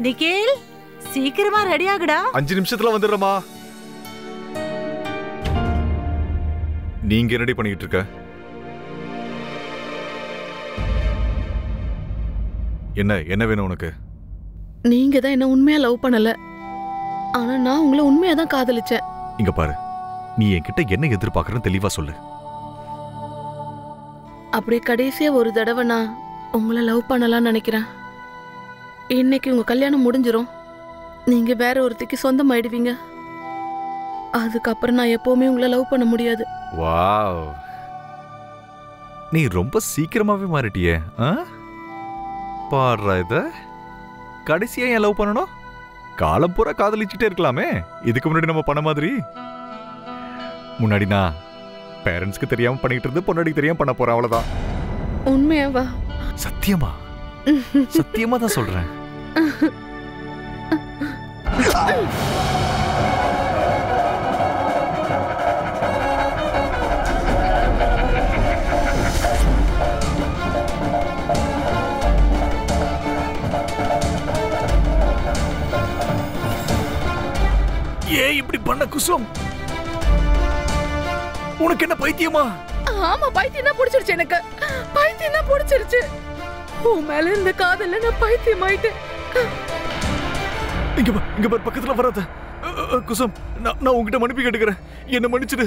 நிக்கில், சீக்கிரமா ரெடி ஆகுடா. 5 நிமிஷத்துல வந்துடுறமா. நீங்க ரெடி பண்ணிட்டு இருக்க? என்ன வேணும் உனக்கு? நீங்க தான் என்ன உண்மையா லவ் பண்ணல, ஆனா நான் உங்களை உண்மையா தான் காதலிச்சேன். இங்க பாரு, நீ என்கிட்ட என்ன எதிர்பார்க்கறன்னு தெளிவா சொல்லு. அப்படியே கடைசியா ஒரு தடவை நான் உங்களை லவ் பண்ணலாம்னு நினைக்கிறேன். இன்னைக்கு உங்க கல்யாணம் முடிஞ்சிரும், நீங்க வேற ஒருத்திக்கு சொந்தமாயிடுவீங்க. அதுக்கப்புறம் நான் எப்பவுமே உங்களை லவ் பண்ண முடியாது. வாவ், நீ ரொம்ப சீக்கிரமாவே மாறிட்டியே. பாடுறா, இத கடைசியா ஏன் லவ் பண்ணணும்? காலம் பூரா காதலிச்சுட்டே இருக்கலாமே. இதுக்கு முன்னாடி நம்ம பண்ண மாதிரி. முன்னாடி நான் பேரண்ட்ஸ்க்கு தெரியாம பண்ணிட்டு இருந்து பொன்னாடி தெரியாம பண்ண போறேன், அவ்வளவுதான். உண்மையாவா? சத்தியமா சத்தியமா தான் சொல்றேன். ஏன் இப்படி பண்ண குசும்? உனக்கு என்ன பைத்தியமா? ஆமா, பைத்தியம் தான் பிடிச்சிருச்சு. எனக்கு பைத்தியம் தான் பிடிச்சிருச்சு. உன் மேல இருந்த காதல்ல நான் பைத்தியம் ஆயிட்டேன். இங்க பாரு, பக்கத்துல வராத குசும். நான் உன்கிட்ட மன்னிப்பு கேட்டுக்கிறேன், என்ன மன்னிச்சிடு.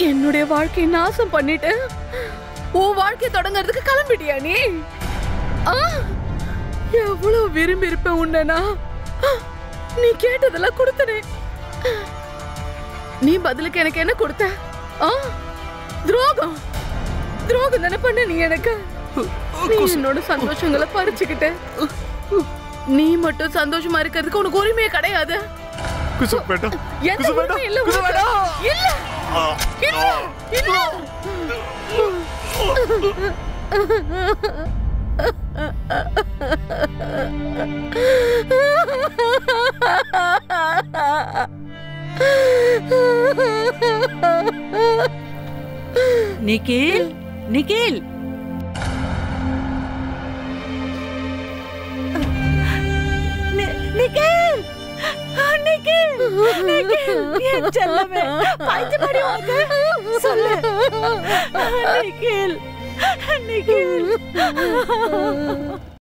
என்னுடைய வாழ்க்கையை நாசம் பண்ணிட்டு உன் வாழ்க்கையை தொடங்கறதுக்கு கிளம்பிட்டியா நீ? எவ்வளவு விரும்பி இருப்பேன் உன்ன. நீ கேட்டதெல்லாம் கொடுத்தனே. நீ பதிலுக்கு எனக்கு என்ன கொடுத்த? துரோகம். துரோகம் தானே பண்ண நீ எனக்கு. நீ என்னோட சந்தோஷங்களை பறிச்சுக்கிட்ட. நீ மட்டும் சந்தோஷமா இருக்கிறதுக்கு உனக்கு உரிமையே கிடையாது. குசும் வேண்டாம், குசும் வேண்டாம், இல்ல குசும் வேண்டாம், இல்ல இல்ல இல்ல. நிக்கில், நிக்கில், நிக்கில், நிக்கில், நிக்கில், என் செல்லமே, பைத்தியமாடி உனக்கு சொல்லு. நிக்கில், நிக்கில்.